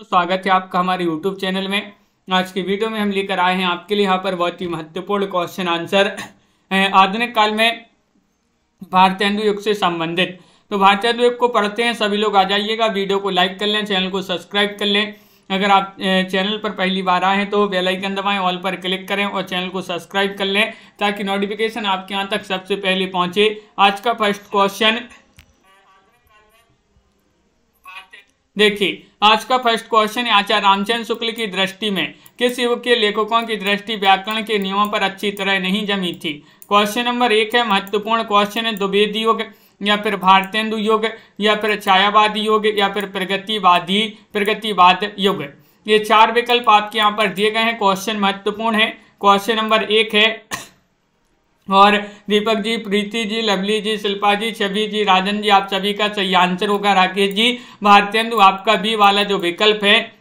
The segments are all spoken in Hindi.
स्वागत है आपका हमारे YouTube चैनल में। आज की वीडियो में हम लेकर आए हैं आपके लिए यहाँ पर बहुत ही महत्वपूर्ण क्वेश्चन आंसर आधुनिक काल में भारतेंदु युग से संबंधित। तो भारतेंदु युग को पढ़ते हैं, सभी लोग आ जाइएगा। वीडियो को लाइक कर लें, चैनल को सब्सक्राइब कर लें। अगर आप चैनल पर पहली बार आए हैं तो बेल आइकन दबाएं, ऑल पर क्लिक करें और चैनल को सब्सक्राइब कर लें ताकि नोटिफिकेशन आपके यहाँ तक सबसे पहले पहुँचे। आज का फर्स्ट क्वेश्चन देखिए, आज का फर्स्ट क्वेश्चन है आचार्य रामचंद्र शुक्ल की दृष्टि में किस युग के लेखकों की दृष्टि व्याकरण के नियमों पर अच्छी तरह नहीं जमी थी। क्वेश्चन नंबर 1 है, महत्वपूर्ण क्वेश्चन है, द्विवेदी युग या फिर भारतेंदु युग या फिर छायावादी युग या फिर प्रगतिवाद युग। ये 4 विकल्प आपके यहाँ पर दिए गए हैं। क्वेश्चन महत्वपूर्ण है। क्वेश्चन नंबर 1 है और दीपक जी, प्रीति जी, लवली जी, शिल्पा जी, छवि जी, राजन जी, आप सभी का सही आंसर होगा। राकेश जी, भारतेंदु आपका बी वाला जो विकल्प है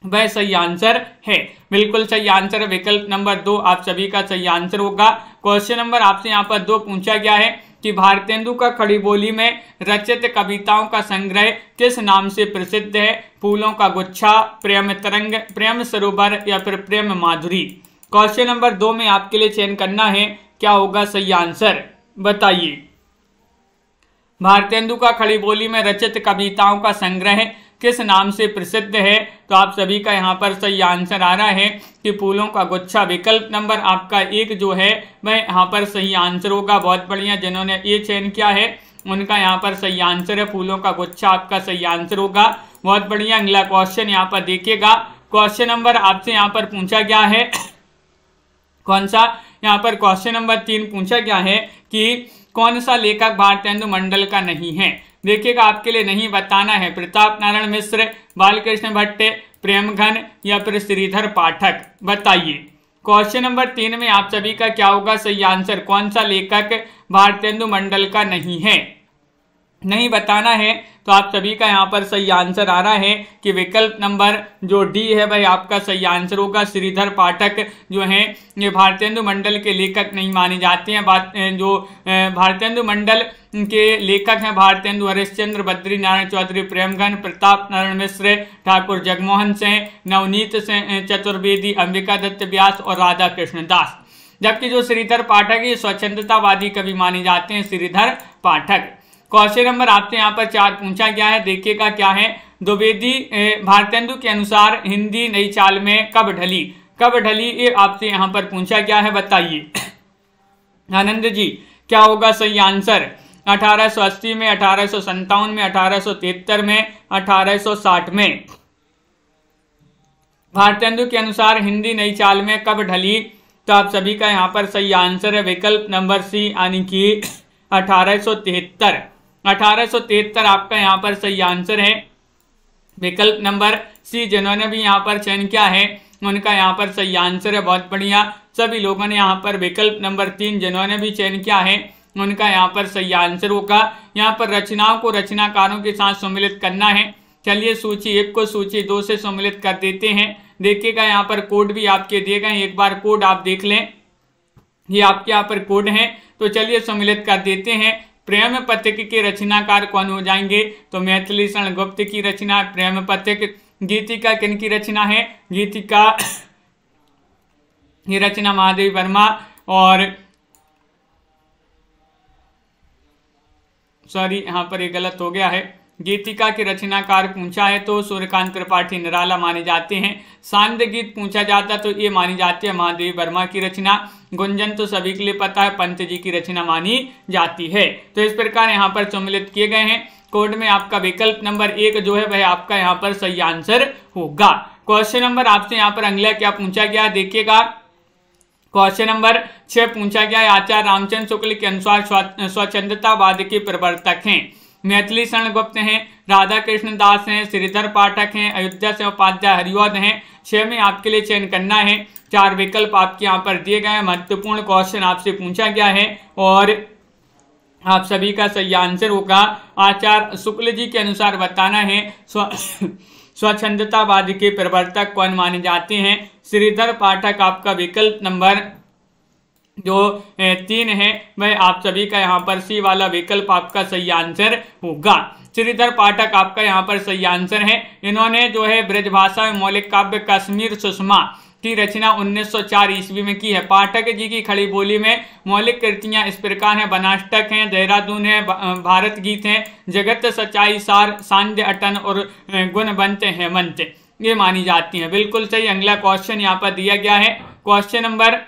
वह सही आंसर है, बिल्कुल सही आंसर है। विकल्प नंबर 2 आप सभी का सही आंसर होगा। क्वेश्चन नंबर आपसे यहाँ पर 2 पूछा गया है कि भारतेंदु का खड़ी बोली में रचित कविताओं का संग्रह किस नाम से प्रसिद्ध है। फूलों का गुच्छा, प्रेम तरंग, प्रेम सरोवर या फिर प्रेम माधुरी। क्वेश्चन नंबर 2 में आपके लिए चयन करना है, क्या होगा सही आंसर, बताइए। भारतेंदु का खड़ी बोली में रचित कविताओं का संग्रह किस नाम से प्रसिद्ध है। तो आप सभी का यहाँ पर सही आंसर आ रहा है कि फूलों का गुच्छा। विकल्प नंबर आपका 1 जो है वह यहाँ पर सही आंसर होगा। बहुत बढ़िया, जिन्होंने ये चयन किया है उनका यहाँ पर सही आंसर है, फूलों का गुच्छा आपका सही आंसर होगा। बहुत बढ़िया। अगला क्वेश्चन यहाँ पर देखिएगा। क्वेश्चन नंबर आपसे यहाँ पर पूछा गया है, कौन सा, यहाँ पर क्वेश्चन नंबर 3 पूछा गया है कि कौन सा लेखक भारतेंदु मंडल का नहीं है। देखिएगा, आपके लिए नहीं बताना है प्रताप नारायण मिश्र, बालकृष्ण भट्ट, प्रेमघन या फिर श्रीधर पाठक, बताइए। क्वेश्चन नंबर 3 में आप सभी का क्या होगा सही आंसर, कौन सा लेखक भारतेंदु मंडल का नहीं है, नहीं बताना है। तो आप सभी का यहाँ पर सही आंसर आ रहा है कि विकल्प नंबर जो डी है भाई आपका सही आंसर होगा। श्रीधर पाठक जो हैं ये भारतेंदु मंडल के लेखक नहीं माने जाते हैं। जो भारतेंदु मंडल के लेखक हैं भारतेंदु हरिश्चंद्र, बद्री नारायण चौधरी, प्रेमघन, प्रताप नारायण मिश्र, ठाकुर जगमोहन सिंह, नवनीत चतुर्वेदी, अंबिका दत्त व्यास और राधा कृष्ण दास। जबकि जो श्रीधर पाठक ये स्वच्छंदतावादी कवि माने जाते हैं, श्रीधर पाठक। क्वेश्चन नंबर आपसे यहाँ पर 4 पूछा गया है, देखिएगा क्या है। द्विवेदी भारतेंदु के अनुसार हिंदी नई चाल में कब ढली, कब ढली, ये आपसे यहाँ पर पूछा गया है, बताइए। आनंद जी, क्या होगा सही आंसर, 1880 में, 1857 में, 1873 में, 1860 में। भारतेंदु के अनुसार हिंदी नई चाल में कब ढली, तो आप सभी का यहाँ पर सही आंसर है विकल्प नंबर सी यानी कि 1873। 1873 आपका यहाँ पर सही आंसर है। विकल्प नंबर सी जिन्होंने भी यहाँ पर चयन किया है उनका यहाँ पर सही आंसर है। बहुत बढ़िया, सभी लोगों ने यहाँ पर विकल्प नंबर 3 जिन्होंने भी चयन किया है उनका यहाँ पर सही आंसर होगा। यहाँ पर रचनाओं को रचनाकारों के साथ सम्मिलित करना है। चलिए सूची 1 को सूची 2 से सम्मिलित कर देते हैं। देखिएगा यहाँ पर कोड भी आपके दिए गए, एक बार कोड आप देख लें, ये आपके यहाँ पर कोड है। तो चलिए सम्मिलित कर देते हैं। प्रेम पथिक के रचनाकार कौन हो जाएंगे, तो मैथिली शरण गुप्त की रचना प्रेम पथिक। गीतिका किन की रचना है, गीतिका ये रचना महादेवी वर्मा और सॉरी यहाँ पर ये गलत हो गया है, गीतिका के रचनाकार पूछा है तो सूर्यकांत त्रिपाठी निराला माने जाते हैं। सांध्य गीत पूछा जाता तो ये मानी जाती है महादेवी वर्मा की रचना। गुंजन तो सभी के लिए पता है पंत जी की रचना मानी जाती है। तो इस प्रकार यहाँ पर सम्मिलित किए गए हैं। कोड में आपका विकल्प नंबर 1 जो है वह आपका यहाँ पर सही आंसर होगा। क्वेश्चन नंबर आपसे यहाँ पर अगला क्या पूछा गया, देखिएगा। क्वेश्चन नंबर 6 पूछा गया है, आचार्य रामचंद्र शुक्ल के अनुसार स्वच्छंदतावाद के प्रवर्तक हैं। मैथिली शरण गुप्त हैं, राधा कृष्ण दास हैं, श्रीधर पाठक हैं, अयोध्या से उपाध्याय हरिऔध हैं। 6 में आपके लिए चयन करना है। 4 विकल्प आपके यहाँ पर दिए गए हैं। महत्वपूर्ण क्वेश्चन आपसे पूछा गया है और आप सभी का सही आंसर होगा। आचार्य शुक्ल जी के अनुसार बताना है स्वच्छंदतावाद के प्रवर्तक कौन माने जाते हैं। श्रीधर पाठक आपका विकल्प नंबर जो 3 है वह आप सभी का यहाँ पर सी वाला विकल्प आपका सही आंसर होगा। श्रीधर पाठक आपका यहाँ पर सही आंसर है। इन्होंने जो है ब्रजभाषा में मौलिक काव्य कश्मीर सुषमा की रचना 1904 ईस्वी में की है। पाठक जी की खड़ी बोली में मौलिक कृतियां इस प्रकार हैं, बनाष्टक हैं, देहरादून है, भारत गीत है, जगत सच्चाई सार, सांध्य अटन और गुणवंत हेमंत, ये मानी जाती हैं। बिल्कुल सही। अगला क्वेश्चन यहाँ पर दिया गया है, क्वेश्चन नंबर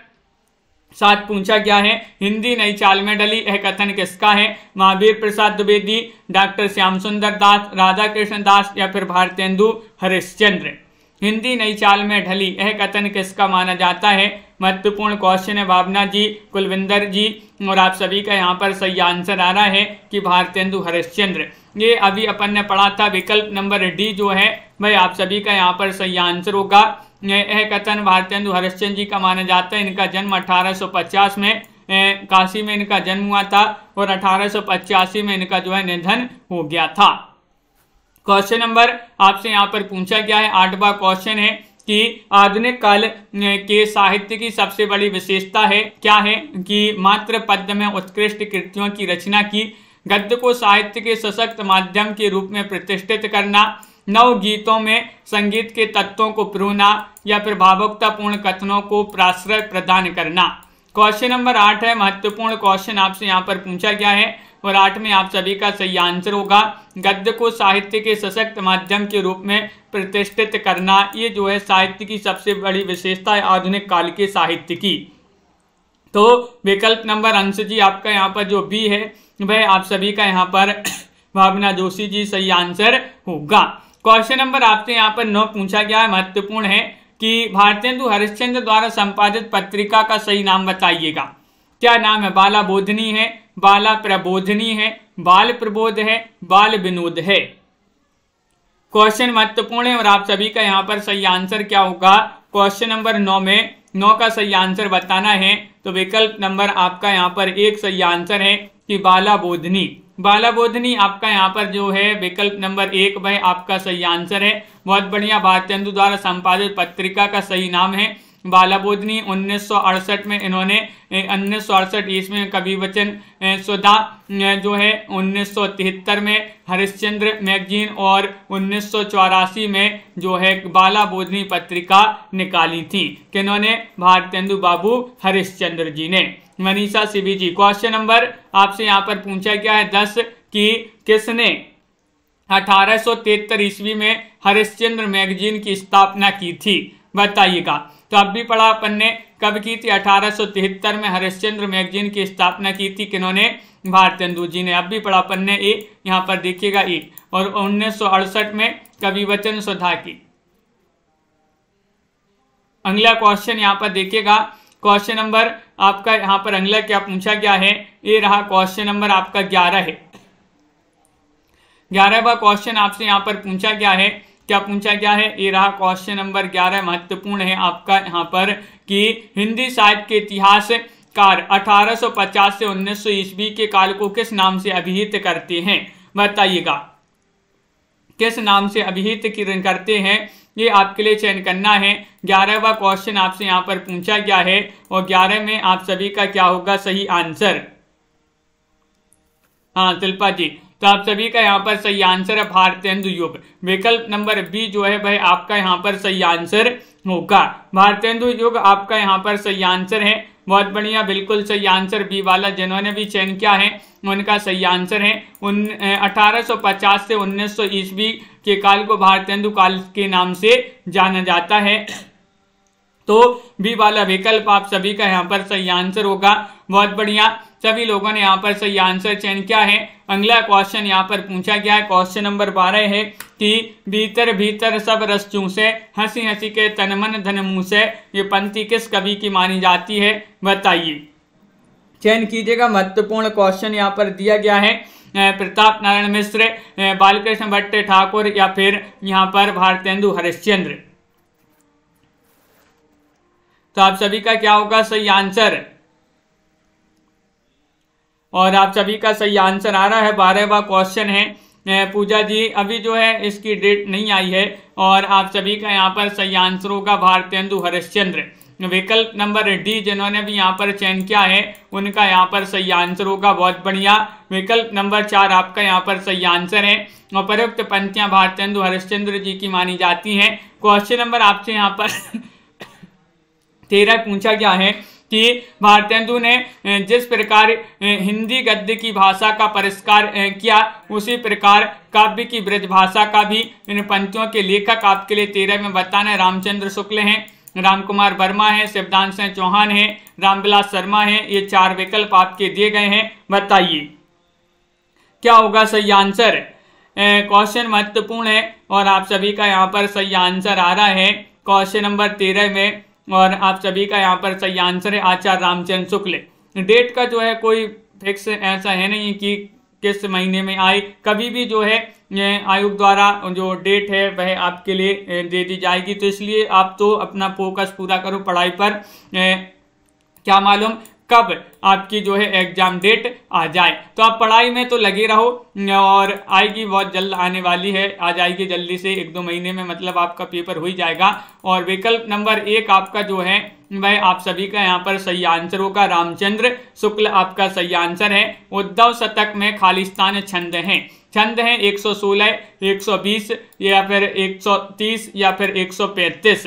7 पूछा गया है, हिंदी नई चाल में ढली यह कथन किसका है? महावीर प्रसाद द्विवेदी, डॉक्टर श्याम सुंदर दास, राधा कृष्ण दास या फिर भारतेंदु हरिश्चंद्र। हिंदी नई चाल में ढली यह कथन किसका माना जाता है? महत्वपूर्ण क्वेश्चन है भावना जी, कुलविंदर जी, और आप सभी का यहाँ पर सही आंसर आ रहा है कि भारतेंदु हरिश्चंद्र। ये अभी अपन ने पढ़ा था, विकल्प नंबर डी जो है भाई आप सभी का यहाँ पर सही आंसर होगा। यह कथन भारतेंदु हरिश्चंद्र जी का माना जाता है। इनका जन्म 1850 में काशी में इनका जन्म हुआ था और 1885 में इनका जो है निधन हो गया था। क्वेश्चन नंबर आपसे यहाँ पर पूछा गया है, 8वां क्वेश्चन है कि आधुनिक काल के साहित्य की सबसे बड़ी विशेषता है क्या है? कि मात्र पद्य में उत्कृष्ट कृतियों की रचना की, गद्य को साहित्य के सशक्त माध्यम के रूप में प्रतिष्ठित करना, नव गीतों में संगीत के तत्वों को पिरोना या फिर भावुकतापूर्ण कथनों को प्राश्रय प्रदान करना। क्वेश्चन नंबर 8 है, महत्वपूर्ण क्वेश्चन आपसे यहाँ पर पूछा गया है और 8 में आप सभी का सही आंसर होगा, गद्य को साहित्य के सशक्त माध्यम के रूप में प्रतिष्ठित करना। ये जो है साहित्य की सबसे बड़ी विशेषता है आधुनिक काल के साहित्य की। तो विकल्प नंबर अंश जी आपका यहाँ पर जो बी है वह आप सभी का यहाँ पर भावना जोशी जी सही आंसर होगा। क्वेश्चन नंबर आपसे यहाँ पर 9 पूछा गया है, महत्वपूर्ण है कि भारतेंदु हरिश्चंद्र द्वारा संपादित पत्रिका का सही नाम बताइएगा। क्या नाम है? बाला बोधनी है, बाला प्रबोधनी है, बाल प्रबोध है, बाल विनोद है। क्वेश्चन महत्वपूर्ण है और आप सभी का यहाँ पर सही आंसर क्या होगा? क्वेश्चन नंबर 9 में 9 का सही आंसर बताना है तो विकल्प नंबर आपका यहाँ पर 1 सही आंसर है कि बाला बोधनी। बाला बोधनी आपका यहाँ पर जो है विकल्प नंबर 1 वह आपका सही आंसर है। बहुत बढ़िया। भारतेंदु द्वारा संपादित पत्रिका का सही नाम है बाला बोधनी। 1968 में इन्होंने 1968 ईस्वी में कवि वचन सुधा जो है, 1973 में हरिश्चंद्र मैगजीन और 1984 में जो है बाला बोधनी पत्रिका निकाली थी। किन्होंने? भारतेंदु बाबू हरिश्चंद्र जी ने। मनीषा सिबी जी। क्वेश्चन नंबर आपसे यहाँ पर पूछा गया है 10 कि किसने 1873 ईस्वी में हरिश्चंद्र मैगजीन की स्थापना की थी? बताइएगा। तो अब भी पढ़ा अपन ने, कब की थी? 1873 में हरिश्चंद्र मैगजीन की स्थापना की थी। किन्होंने? भारतेंदु जी ने। अब भी पढ़ा अपन ने ए, यहाँ पर देखिएगा ए। और 1968 में कवि वचन सुधा की। अगला क्वेश्चन यहाँ पर देखिएगा, क्वेश्चन नंबर आपका यहाँ पर अगला क्या पूछा गया है? ये रहा क्वेश्चन नंबर आपका 11 है। 11वां क्वेश्चन आपसे यहाँ पर पूछा गया है, क्या पूछा गया है? ये रहा क्वेश्चन नंबर 11। महत्वपूर्ण है आपका यहाँ पर कि हिंदी साहित्य के इतिहासकार 1850 से 1900 ईस्वी के काल को किस नाम से अभिहित करते हैं? बताइएगा, किस नाम से अभिहित करते हैं? ये आपके लिए चयन करना है। 11वां क्वेश्चन आपसे यहाँ पर पूछा गया है और 11 में आप सभी का क्या होगा सही आंसर? हाँ शिल्पा जी, तो आप सभी का यहाँ पर सही आंसर है भारतेंदु युग। विकल्प नंबर बी जो है वह आपका यहाँ पर सही आंसर होगा। भारतेंदु युग आपका यहाँ पर सही आंसर है। बहुत बढ़िया, बिल्कुल सही आंसर बी वाला जिन्होंने भी चयन किया है उनका सही आंसर है। 1850 से 1900 ईस्वी के काल को भारतेंदु काल के नाम से जाना जाता है। तो बी वाला विकल्प आप सभी का यहाँ पर सही आंसर होगा। बहुत बढ़िया, सभी लोगों ने यहाँ पर सही आंसर चयन किया है। अगला क्वेश्चन यहाँ पर पूछा गया है, क्वेश्चन नंबर 12 है कि भीतर भीतर सब रस चूसे, हंसी हंसी के तन मन धन मुँह से, ये पंक्ति किस कवि की मानी जाती है? बताइए, चयन कीजिएगा। महत्वपूर्ण क्वेश्चन यहाँ पर दिया गया है। प्रताप नारायण मिश्र, बालकृष्ण भट्ट ठाकुर या फिर यहाँ पर भारतेंदु हरिश्चंद्र। तो आप सभी का क्या होगा सही आंसर? और आप सभी का सही आंसर आ रहा है। 12वां क्वेश्चन है। पूजा जी, अभी जो है इसकी डेट नहीं आई है और आप सभी का यहाँ पर सही आंसर होगा भारतेंदु हरिश्चंद्र। विकल्प नंबर डी जिन्होंने भी यहाँ पर चयन किया है उनका यहाँ पर सही आंसर होगा। बहुत बढ़िया, विकल्प नंबर 4 आपका यहाँ पर सही आंसर है। उपरोक्त पंक्तियां भारतेंदु हरिश्चंद्र जी की मानी जाती हैं। क्वेश्चन नंबर आपसे यहाँ पर 13 पूछा गया है कि भारतेंदु ने जिस प्रकार हिंदी गद्य की भाषा का परिष्कार किया उसी प्रकार काव्य की ब्रज भाषा का भी इन पंक्तियों के लेखक आपके लिए 13 में बताना है। रामचंद्र शुक्ल हैं, राम कुमार वर्मा है, शिवदान सिंह चौहान है, रामविलास शर्मा है। ये 4 विकल्प आपके दिए गए हैं, बताइए क्या होगा सही आंसर। क्वेश्चन महत्वपूर्ण है और आप सभी का यहाँ पर सही आंसर आ रहा है क्वेश्चन नंबर 13 में, और आप सभी का यहाँ पर सही आंसर है आचार्य रामचंद्र शुक्ल। डेट का जो है कोई फिक्स ऐसा है नहीं कि किस महीने में आए, कभी भी जो है आयोग द्वारा जो डेट है वह आपके लिए दे दी जाएगी। तो इसलिए आप तो अपना फोकस पूरा करो पढ़ाई पर, क्या मालूम कब आपकी जो है एग्जाम डेट आ जाए। तो आप पढ़ाई में तो लगे रहो और आएगी, बहुत जल्द आने वाली है, आ जाएगी जल्दी से, 1-2 महीने में मतलब आपका पेपर हो ही जाएगा। और विकल्प नंबर 1 आपका जो है वह आप सभी का यहाँ पर सही आंसर होगा, रामचंद्र शुक्ल आपका सही आंसर है। उद्धव शतक में खालिस्तान छंद हैं, छंद हैं 116, 120 या फिर 130 या फिर 135,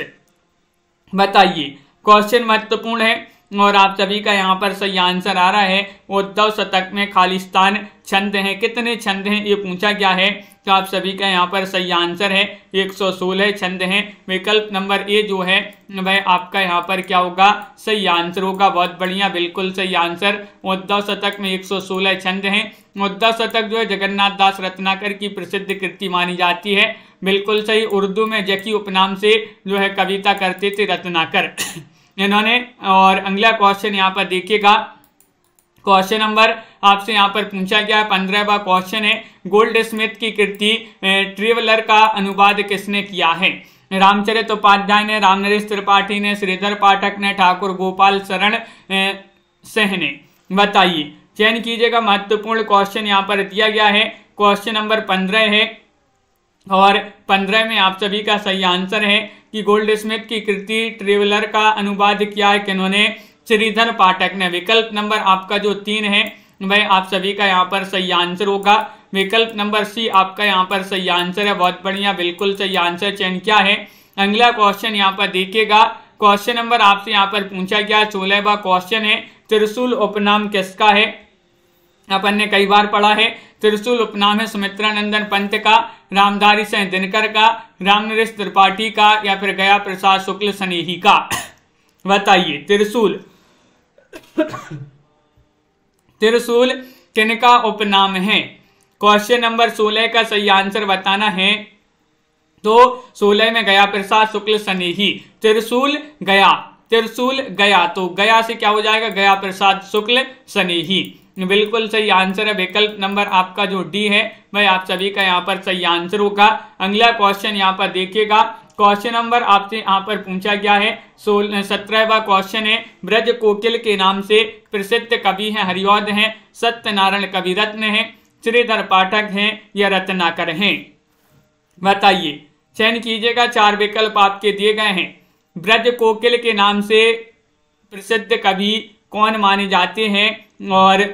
बताइए। क्वेश्चन महत्वपूर्ण है और आप सभी का यहाँ पर सही आंसर आ रहा है उद्धव शतक में खालिस्तान छंद हैं। कितने छंद हैं ये पूछा गया है, तो आप सभी का यहाँ पर सही आंसर है 116 छंद हैं। विकल्प नंबर ए जो है वह आपका यहाँ पर क्या होगा सही आंसर होगा। बहुत बढ़िया, बिल्कुल सही आंसर। उद्धव शतक में 116 छंद हैं। उद्धव शतक जो है जगन्नाथ दास रत्नाकर की प्रसिद्ध कृति मानी जाती है, बिल्कुल सही। उर्दू में जकी उपनाम से जो है कविता करते थे रत्नाकर इन्होंने। और अगला क्वेश्चन यहाँ पर देखिएगा, क्वेश्चन नंबर आपसे यहाँ पर पूछा गया 15वां क्वेश्चन है, गोल्ड स्मिथ की कृति ट्रेवलर का अनुवाद किसने किया है। रामचरित उपाध्याय ने, रामनरेश त्रिपाठी ने, श्रीधर पाठक ने, ठाकुर गोपाल शरण सिंह ने, बताइए। चयन कीजिएगा, महत्वपूर्ण क्वेश्चन यहाँ पर दिया गया है। क्वेश्चन नंबर 15 है और 15 में आप सभी का सही आंसर है कि गोल्ड स्मिथ की कृति ट्रेवलर का अनुवाद किया है किन्होंने, श्रीधर पाठक ने। विकल्प नंबर आपका जो 3 है वह आप सभी का यहाँ पर सही आंसर होगा। विकल्प नंबर सी आपका यहाँ पर सही आंसर है। बहुत बढ़िया, बिल्कुल सही आंसर चयन किया है। अगला क्वेश्चन यहाँ पर देखिएगा, क्वेश्चन नंबर आपसे यहाँ पर पूछा गया 16वां क्वेश्चन है, त्रिशूल उपनाम किसका है। अपन ने कई बार पढ़ा है, त्रिशूल उपनाम है सुमित्रानंदन पंत का, रामधारी सिंह दिनकर का, रामनरेश त्रिपाठी का या फिर गया प्रसाद शुक्ल स्नेही का, बताइए। त्रिशूल त्रिशूल किनका उपनाम है। क्वेश्चन नंबर 16 का सही आंसर बताना है, तो 16 में गया प्रसाद शुक्ल स्नेही। त्रिशूल गया, त्रिशूल गया, तो गया से क्या हो जाएगा, गया प्रसाद शुक्ल स्नेही, बिल्कुल सही आंसर है। विकल्प नंबर आपका जो डी है वह आप सभी का यहाँ पर सही आंसर होगा। अगला क्वेश्चन यहाँ पर देखिएगा, क्वेश्चन नंबर आपसे यहाँ पर पूछा गया है 17वां क्वेश्चन है, ब्रज कोकिल के नाम से प्रसिद्ध कवि हैं, हरिऔध हैं, सत्यनारायण कविरत्न हैं, श्रीधर पाठक हैं या रत्नाकर हैं, बताइए। चयन कीजिएगा, 4 विकल्प आपके दिए गए हैं। ब्रज कोकिल के नाम से प्रसिद्ध कवि कौन माने जाते हैं, और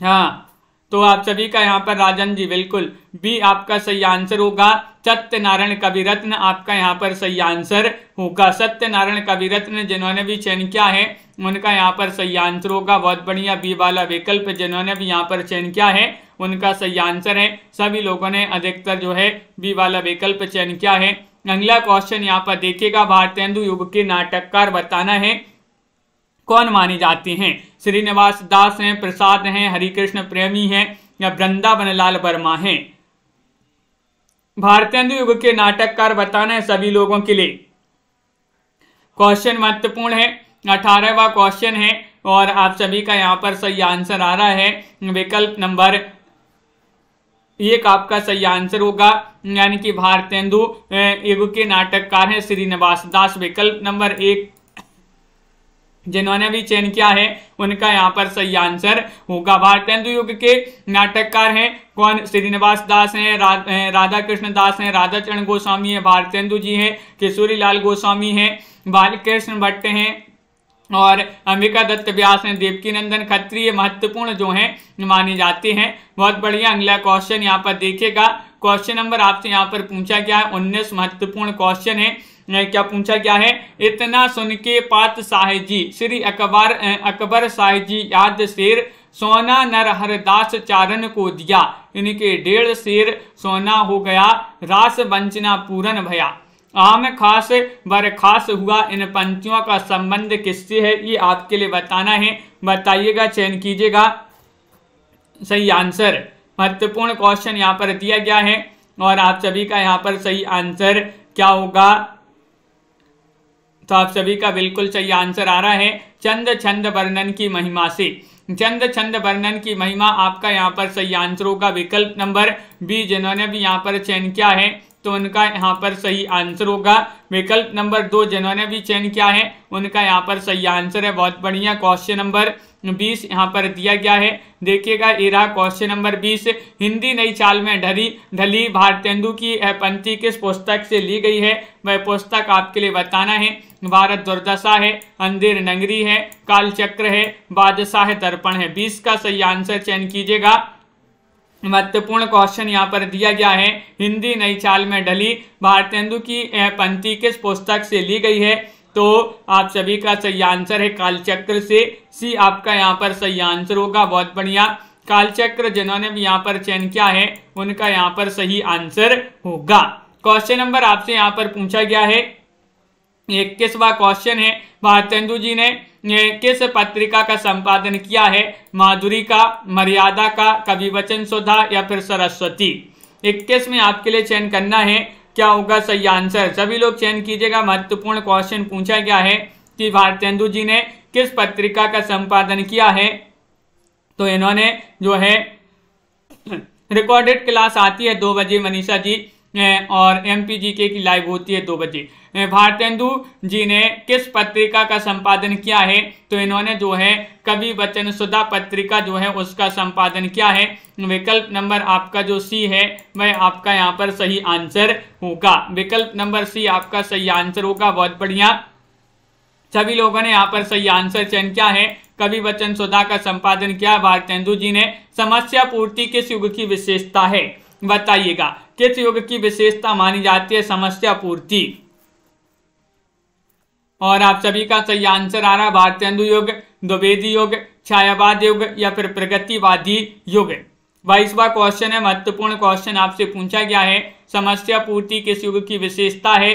हाँ तो आप सभी का यहाँ पर राजन जी, बिल्कुल बी आपका सही आंसर होगा। सत्यनारायण कविरत्न आपका यहाँ पर सही आंसर होगा। सत्यनारायण कविरत्न जिन्होंने भी चयन किया है उनका यहाँ पर सही आंसर होगा। बहुत बढ़िया, बी वाला विकल्प जिन्होंने भी यहाँ पर चयन किया है उनका सही आंसर है। सभी लोगों ने अधिकतर जो है बी वाला विकल्प चयन किया है। अगला क्वेश्चन यहाँ पर देखिएगा, भारतेंदु युग के नाटककार बताना है कौन माने जाते हैं। श्रीनिवास दास हैं, प्रसाद हैं, हरिकृष्ण प्रेमी हैं या वृंदावन लाल वर्मा हैं। भारतेंदु युग के नाटककार बताना है सभी लोगों के लिए। क्वेश्चन महत्वपूर्ण है, 18वां क्वेश्चन है और आप सभी का यहाँ पर सही आंसर आ रहा है। विकल्प नंबर 1 आपका सही आंसर होगा, यानी कि भारतेंदु युग के नाटककार हैं श्रीनिवास दास। विकल्प नंबर 1 जिन्होंने भी चयन किया है उनका यहाँ पर सही आंसर होगा। भारतेंदु युग के नाटककार हैं कौन? श्रीनिवास दास हैं, राधा कृष्ण दास हैं, राधा चरण गोस्वामी है, भारतेंदु जी हैं, किशोरी लाल गोस्वामी हैं, बालकृष्ण भट्ट हैं और अंबिका दत्त व्यास हैं, देवकी नंदन खत्री। ये महत्वपूर्ण जो हैं माने जाते हैं। बहुत बढ़िया। अगला क्वेश्चन यहाँ पर देखिएगा। क्वेश्चन नंबर आपसे यहाँ पर पूछा गया है 19 महत्वपूर्ण क्वेश्चन है। क्या पूछा गया है? इतना सुन के पात साहिब जी श्री अकबर साहिब जी याद शेर सोना नरहरदास चारण को दिया, इनके 1.5 शेर सोना हो गया, रास वंचना पूरन भया, आम खास बरखास हुआ, इन पंक्तियों का संबंध किससे है? ये आपके लिए बताना है। बताइएगा, चयन कीजिएगा सही आंसर। महत्वपूर्ण क्वेश्चन यहाँ पर दिया गया है और आप सभी का यहाँ पर सही आंसर क्या होगा? तो आप सभी का बिल्कुल सही आंसर आ रहा है चंद छंद वर्णन की महिमा से। चंद छंद वर्णन की महिमा आपका यहाँ पर सही आंसर होगा विकल्प नंबर बी। जिन्होंने भी यहाँ पर चयन किया है तो उनका यहाँ पर सही आंसर होगा विकल्प नंबर 2। जिन्होंने भी चयन किया है उनका यहाँ पर सही आंसर है। बहुत बढ़िया। क्वेश्चन नंबर 20 यहाँ पर दिया गया है। देखिएगा, ये रहा क्वेश्चन नंबर 20। हिंदी नई चाल में ढली भारतेंदु की पंक्ति किस पुस्तक से ली गई है? वह पुस्तक आपके लिए बताना है। भारत दुर्दशा है, अंधेर नगरी है, कालचक्र है, बादशाह दर्पण है। 20 का सही आंसर चयन कीजिएगा। महत्वपूर्ण क्वेश्चन यहाँ पर दिया गया है। हिंदी नई चाल में ढली भारतेंदु की पंक्ति किस पुस्तक से ली गई है? तो आप सभी का सही आंसर है कालचक्र से। सी आपका यहाँ पर सही आंसर होगा। बहुत बढ़िया। कालचक्र जिन्होंने भी यहाँ पर चयन किया है उनका यहाँ पर सही आंसर होगा। क्वेश्चन नंबर आपसे यहाँ पर पूछा गया है 21वां क्वेश्चन है, भारतेंदु जी ने किस पत्रिका का संपादन किया है? माधुरी का, मर्यादा का, कवि वचन सुधा या फिर सरस्वती? 21 में आपके लिए चयन करना है। क्या होगा सही आंसर? सभी लोग चयन कीजिएगा। महत्वपूर्ण क्वेश्चन पूछा गया है कि भारतेंदु जी ने किस पत्रिका का संपादन किया है? तो इन्होंने जो है रिकॉर्डेड क्लास आती है 2 बजे मनीषा जी और MPGK की लाइव होती है 2 बजे। भारतेंदु जी ने किस पत्रिका का संपादन किया है? तो इन्होंने जो है कवि वचन सुधा पत्रिका जो है उसका संपादन किया है। विकल्प नंबर आपका जो सी है वह आपका यहाँ पर सही आंसर होगा। विकल्प नंबर सी आपका सही आंसर होगा। बहुत बढ़िया। सभी लोगों ने यहाँ पर सही आंसर चयन किया है। कवि वचन सुधा का संपादन किया भारतेंदु जी ने। समस्या पूर्ति किस युग की विशेषता है? बताइएगा, किस युग की विशेषता मानी जाती है समस्या पूर्ति? और आप सभी का सही आंसर आ रहा है भारतेंदु युग, द्विवेदी युग, छायावाद युग या फिर प्रगतिवादी युग। 22वां क्वेश्चन है। महत्वपूर्ण क्वेश्चन आपसे पूछा गया है, समस्या पूर्ति किस युग की विशेषता है?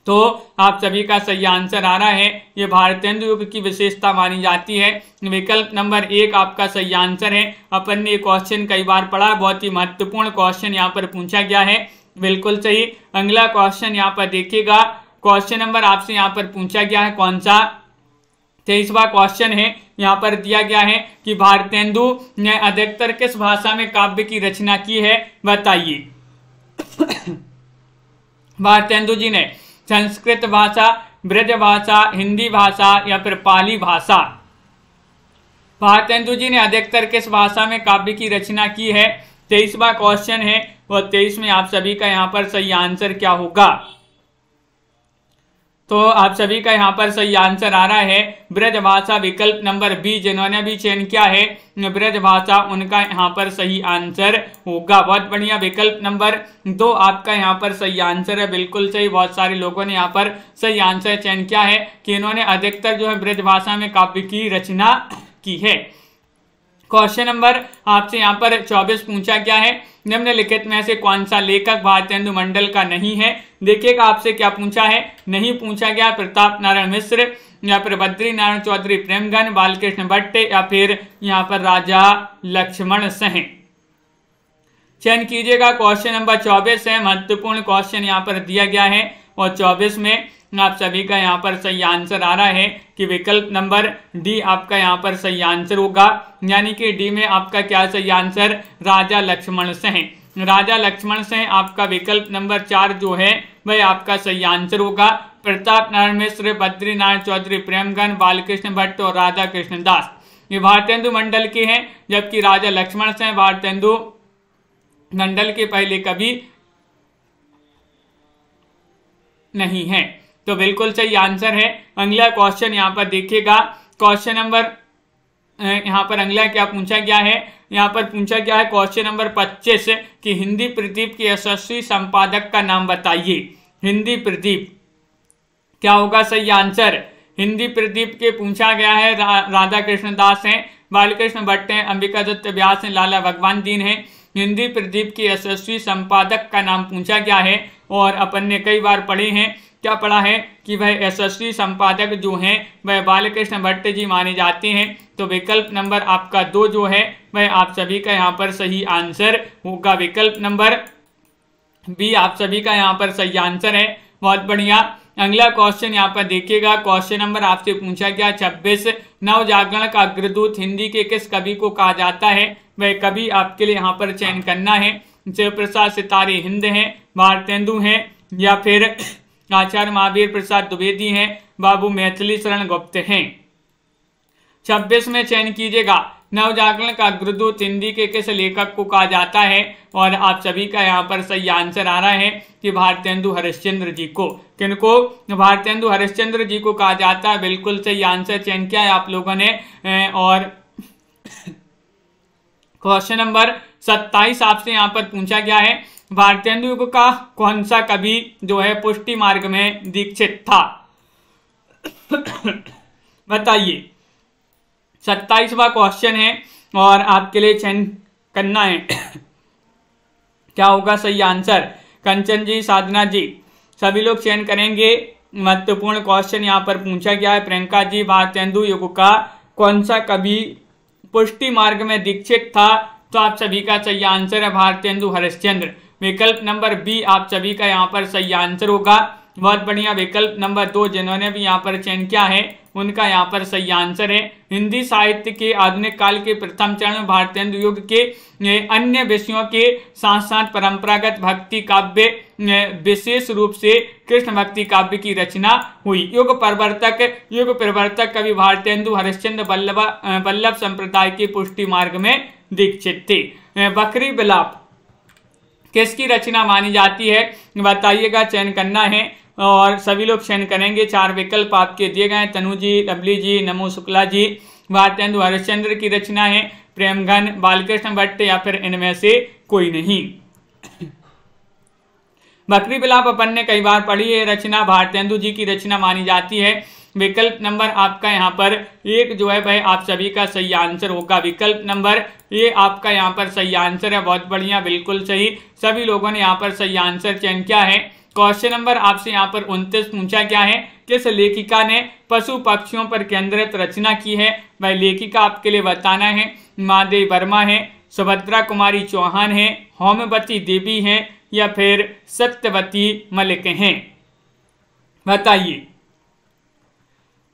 तो आप सभी का सही आंसर आ रहा है ये भारतेंदु युग की विशेषता मानी जाती है। विकल्प नंबर 1 आपका सही आंसर है। अपन ने ये क्वेश्चन कई बार पढ़ा, बहुत ही महत्वपूर्ण क्वेश्चन यहाँ पर पूछा गया है। बिल्कुल सही। अगला क्वेश्चन यहाँ पर देखिएगा। क्वेश्चन नंबर आपसे यहाँ पर पूछा गया है कौन सा? 23वां क्वेश्चन है। यहाँ पर दिया गया है कि भारतेंदु ने अधिकतर किस भाषा में काव्य की रचना की है? बताइए। भारतेंदु जी ने संस्कृत भाषा, ब्रज भाषा, हिंदी भाषा या फिर पाली भाषा? भारतेंदु जी ने अधिकतर किस भाषा में काव्य की रचना की है? 23वां क्वेश्चन है और 23 में आप सभी का यहाँ पर सही आंसर क्या होगा? तो आप सभी का यहाँ पर सही आंसर आ रहा है ब्रज भाषा। विकल्प नंबर बी। जिन्होंने भी चयन किया है ब्रज भाषा उनका यहाँ पर सही आंसर होगा। बहुत बढ़िया। विकल्प नंबर 2 आपका यहाँ पर सही आंसर है। बिल्कुल सही। बहुत सारे लोगों ने यहाँ पर सही आंसर चयन किया है कि इन्होंने अधिकतर जो है ब्रज भाषा में काव्य की रचना की है। क्वेश्चन नंबर आपसे यहाँ पर 24 पूछा गया है, निम्नलिखित में से कौन सा लेखक भारतेंदु मंडल का नहीं है? देखिएगा आपसे क्या पूछा है। नहीं पूछा गया प्रताप नारायण मिश्र या फिर बद्री नारायण चौधरी प्रेमगन, बालकृष्ण भट्ट या फिर यहाँ पर राजा लक्ष्मण सेन। चयन कीजिएगा। क्वेश्चन नंबर 24 है। महत्वपूर्ण क्वेश्चन यहाँ पर दिया गया है और 24 में आप सभी का यहाँ पर सही आंसर आ रहा है कि विकल्प नंबर डी आपका यहाँ पर सही आंसर होगा। यानी कि डी में आपका क्या सही आंसर? राजा लक्ष्मण सेन। राजा लक्ष्मण सेन आपका विकल्प नंबर 4 जो है वह आपका सही आंसर होगा। प्रताप नारायण मिश्र, बद्रीनारायण चौधरी, प्रेमगन, बालकृष्ण भट्ट और राधा कृष्ण दास ये भारतेंदु मंडल के हैं, जबकि राजा लक्ष्मण सेन भारतेंदु मंडल के पहले कभी नहीं है। तो बिल्कुल सही आंसर है। अगला क्वेश्चन यहाँ पर देखिएगा, क्वेश्चन नंबर यहाँ पर अगला क्या पूछा गया है, यहाँ पर पूछा गया है क्वेश्चन नंबर 25 कि हिंदी प्रदीप के यशस्वी संपादक का नाम बताइए। हिंदी प्रदीप क्या होगा सही आंसर? हिंदी प्रदीप के पूछा गया है राधा कृष्ण दास हैं, बालकृष्ण भट्ट हैं, अंबिका दत्त व्यास हैं, लाला भगवान दीन हैं। हिंदी प्रदीप के यशस्वी संपादक का नाम पूछा गया है और अपन ने कई बार पढ़े हैं, क्या पढ़ा है कि वह यशस्वी संपादक जो हैं वह बालकृष्ण भट्ट जी माने जाते हैं। तो विकल्प नंबर आपका 2 जो है वह आप सभी का यहाँ पर सही आंसर होगा। विकल्प नंबर बी आप सभी का यहाँ पर सही आंसर है। बहुत बढ़िया। अगला क्वेश्चन यहाँ पर देखिएगा, क्वेश्चन नंबर आपसे पूछा गया 26 नवजागरण का अग्रदूत हिंदी के किस कवि को कहा जाता है? वह कवि आपके लिए यहाँ पर चयन करना है। शिव प्रसाद सितारे हिंद हैं, भारतेंदु हैं, या फिर आचार्य महावीर प्रसाद द्विवेदी हैं, बाबू मैथिली शरण गुप्त हैं। 26 में चयन कीजिएगा, नवजागरण का अग्रदूत हिंदी के किस लेखक को कहा जाता है? और आप सभी का यहाँ पर सही आंसर आ रहा है कि भारतेंदु हरिश्चंद्र जी को। किनको? भारतेंदु हरिश्चंद्र जी को कहा जाता है। बिल्कुल सही आंसर चयन किया है आप लोगों ने। और क्वेश्चन नंबर 27 आपसे यहाँ पर पूछा गया है, भारतेंदु युग का कौन सा कवि जो है पुष्टि मार्ग में दीक्षित था? बताइए। 27वां क्वेश्चन है और आपके लिए चयन करना है क्या होगा सही आंसर? कंचन जी, साधना जी, सभी लोग चयन करेंगे। महत्वपूर्ण क्वेश्चन यहाँ पर पूछा गया है। प्रियंका जी, भारतेंदु युग का कौन सा कवि पुष्टि मार्ग में दीक्षित था? तो आप सभी का सही आंसर है भारतेंदु हरिश्चंद्र। विकल्प नंबर बी आप सभी का यहाँ पर सही आंसर होगा। बहुत बढ़िया। विकल्प नंबर 2 जिन्होंने भी यहाँ पर चयन किया है उनका यहाँ पर सही आंसर है। हिंदी साहित्य के आधुनिक काल के प्रथम चरण में भारतेंदु युग के अन्य विषयों के साथ साथ परंपरागत भक्ति काव्य, विशेष रूप से कृष्ण भक्ति काव्य की रचना हुई। युग प्रवर्तक कवि भारतेंदु हरिश्चंद्र वल्लभ संप्रदाय के पुष्टि मार्ग में दीक्षित थे। बकरी बिलाप किसकी रचना मानी जाती है? बताइएगा, चयन करना है और सभी लोग चयन करेंगे। 4 विकल्प आपके दिए गए, तनु जी, लवली जी, नमो शुक्ला जी। भारतेंदु हरिश्चंद्र की रचना है, प्रेमगन, बालकृष्ण भट्ट, या फिर इनमें से कोई नहीं। बकरी बिलाप अपन ने कई बार पढ़ी है, रचना भारतेंदु जी की रचना मानी जाती है। विकल्प नंबर आपका यहाँ पर 1 जो है वह आप सभी का सही आंसर होगा। विकल्प नंबर ये आपका यहाँ पर सही आंसर है। बहुत बढ़िया, बिल्कुल सही। सभी लोगों ने यहाँ पर सही आंसर चयन किया है। क्वेश्चन नंबर आपसे यहाँ पर 29 पूछा गया है, किस लेखिका ने पशु पक्षियों पर केंद्रित रचना की है? वह लेखिका आपके लिए बताना है। महादेवी वर्मा है, सुभद्रा कुमारी चौहान है, होमवती देवी है, या फिर सत्यवती मलिक हैं? बताइए।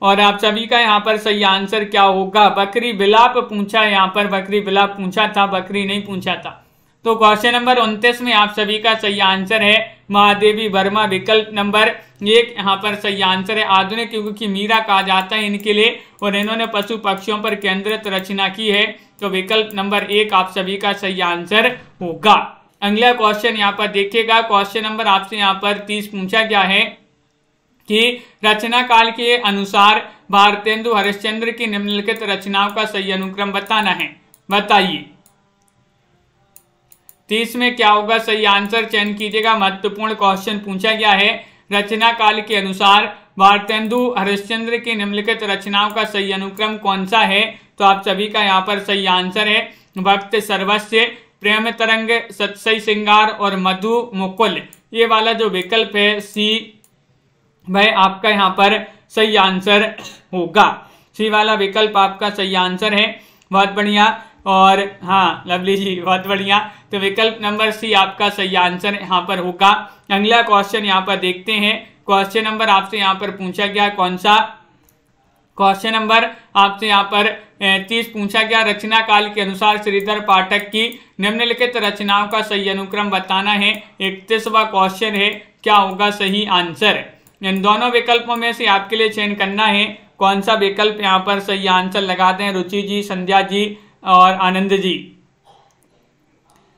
और आप सभी का यहाँ पर सही आंसर क्या होगा? बकरी बिलाप पूछा है, यहाँ पर बकरी बिलाप पूछा था, बकरी नहीं पूछा था। तो क्वेश्चन नंबर 29 में आप सभी का सही आंसर है महादेवी वर्मा। विकल्प नंबर 1 यहाँ पर सही आंसर है। आधुनिक युग की मीरा कहा जाता है इनके लिए, और इन्होंने पशु पक्षियों पर केंद्रित रचना की है। तो विकल्प नंबर 1 आप सभी का सही आंसर होगा। अगला क्वेश्चन यहाँ पर देखिएगा, क्वेश्चन नंबर आपसे यहाँ पर 30 पूछा गया है कि रचना काल के अनुसार भारतेंदु हरिश्चंद्र की निम्नलिखित रचनाओं का सही अनुक्रम बताना है। बताइए। 30 में क्या होगा सही आंसर? चयन कीजिएगा। महत्वपूर्ण क्वेश्चन पूछा गया है, रचना काल के अनुसार भारतेंदु हरिश्चंद्र की निम्नलिखित रचनाओं का सही अनुक्रम कौन सा है? तो आप सभी का यहाँ पर सही आंसर है भक्त सर्वस्व, प्रेम तरंग, सत्सई श्रृंगार और मधु मुकुल। ये वाला जो विकल्प है सी वह आपका यहाँ पर सही आंसर होगा। सी वाला विकल्प आपका सही आंसर है। बहुत बढ़िया। और हाँ लवली जी, बहुत बढ़िया। तो विकल्प नंबर सी आपका सही आंसर यहाँ पर होगा। अगला क्वेश्चन यहाँ पर देखते हैं। क्वेश्चन नंबर आपसे यहाँ पर पूछा गया कौन सा? क्वेश्चन नंबर आपसे यहाँ पर 30 पूछा गया, रचना काल के अनुसार श्रीधर पाठक की निम्नलिखित रचनाओं का सही अनुक्रम बताना है। 31वां क्वेश्चन है, क्या होगा सही आंसर? इन दोनों विकल्पों में से आपके लिए चयन करना है कौन सा विकल्प यहाँ पर सही आंसर लगाते हैं। रुचि जी, संध्या जी और आनंद जी।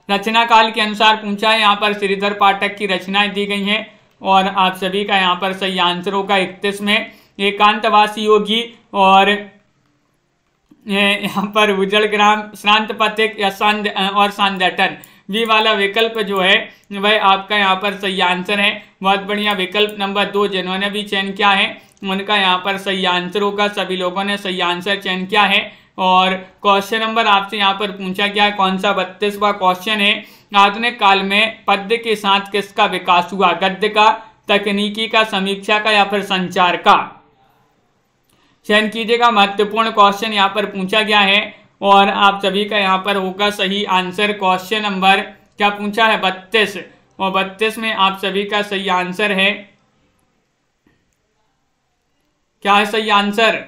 रचना काल के अनुसार पूछा है, यहाँ पर श्रीधर पाठक की रचनाएं दी गई हैं और आप सभी का यहाँ पर सही आंसर होगा 31 में एकांतवासी योगी और यहाँ पर उजड़ ग्राम, श्रांत पथिक या सांध्यटन। बी वाला विकल्प जो है वह आपका यहाँ पर सही आंसर है। बहुत बढ़िया। विकल्प नंबर 2 जिन्होंने भी चयन किया है उनका यहाँ पर सही आंसर होगा। सभी लोगों ने सही आंसर चयन किया है। और क्वेश्चन नंबर आपसे यहाँ पर पूछा गया कौन सा 32वां क्वेश्चन है, आधुनिक काल में पद्य के साथ किसका विकास हुआ, गद्य का, तकनीकी का, समीक्षा का या फिर संचार का। चयन कीजिएगा। महत्वपूर्ण क्वेश्चन यहाँ पर पूछा गया है और आप सभी का यहाँ पर होगा सही आंसर। क्वेश्चन नंबर क्या पूछा है 32 और 32 में आप सभी का सही आंसर है, क्या है सही आंसर।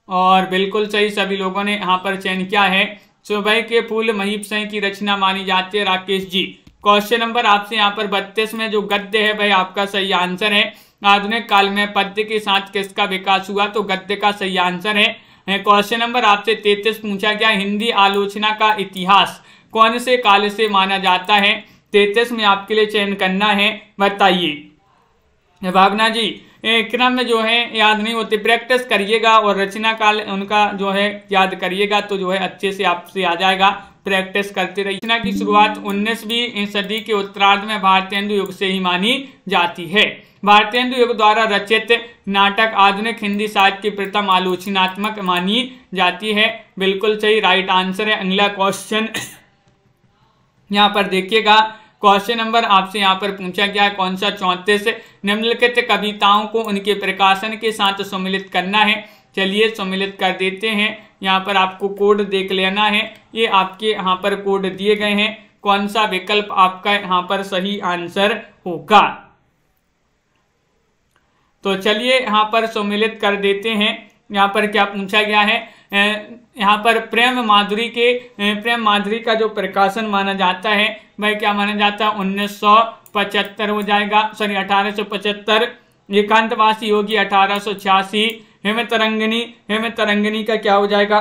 और बिल्कुल सही सभी लोगों ने यहाँ पर चयन किया है। सुबह के फूल महीप सिंह की रचना मानी जाती है, राकेश जी। क्वेश्चन नंबर आपसे यहाँ पर 32 में जो गद्य है वह आपका सही आंसर है। आधुनिक काल में पद्य के साथ किसका विकास हुआ, तो गद्य का सही आंसर है। क्वेश्चन नंबर आपसे 33 पूछा गया हिंदी आलोचना का इतिहास कौन से काल से माना जाता है। 33 में आपके लिए चयन करना है, बताइए। भावना जी, क्रम में जो है याद नहीं होती, प्रैक्टिस करिएगा और रचना काल उनका जो है याद करिएगा तो जो है अच्छे से आपसे आ जाएगा। प्रैक्टिस करते रहिए। रचना की शुरुआत 19वीं सदी के उत्तरार्ध में भारतेंदु युग से ही मानी जाती है। भारतेंदु युग द्वारा रचित नाटक आधुनिक हिंदी साहित्य की प्रथम आलोचनात्मक मानी जाती है। बिल्कुल सही, राइट आंसर है। अगला क्वेश्चन यहाँ पर देखिएगा। क्वेश्चन नंबर आपसे यहाँ पर पूछा गया कौन सा 34 निम्नलिखित कविताओं को उनके प्रकाशन के साथ सम्मिलित करना है। चलिए सम्मिलित कर देते हैं। यहाँ पर आपको कोड देख लेना है, ये आपके यहाँ पर कोड दिए गए हैं। कौन सा विकल्प आपका यहाँ पर सही आंसर होगा, तो चलिए यहाँ पर सम्मिलित कर देते हैं। यहाँ पर क्या पूछा गया है, यहाँ पर प्रेम माधुरी का जो प्रकाशन माना जाता है वह क्या माना जाता है 1975 हो जाएगा, सॉरी 1875। एकांतवासी योगी 1886। हेमतरंगिनी का क्या हो जाएगा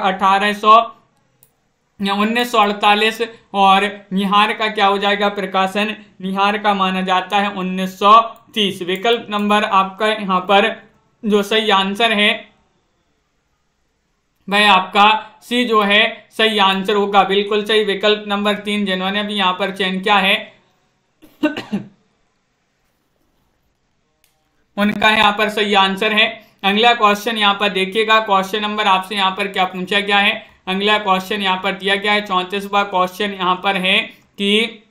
1948 और निहार का क्या हो जाएगा प्रकाशन, निहार का माना जाता है 1930। विकल्प नंबर आपका यहाँ पर जो सही आंसर है वह आपका सी जो है सही आंसर होगा। बिल्कुल सही। विकल्प नंबर 3 जिन्होंने भी यहाँ पर चयन किया है उनका यहाँ पर सही आंसर है। अगला क्वेश्चन यहाँ पर देखिएगा। क्वेश्चन नंबर आपसे यहाँ पर क्या पूछा गया है, अगला क्वेश्चन यहाँ पर दिया गया है 34वां क्वेश्चन यहाँ पर है कि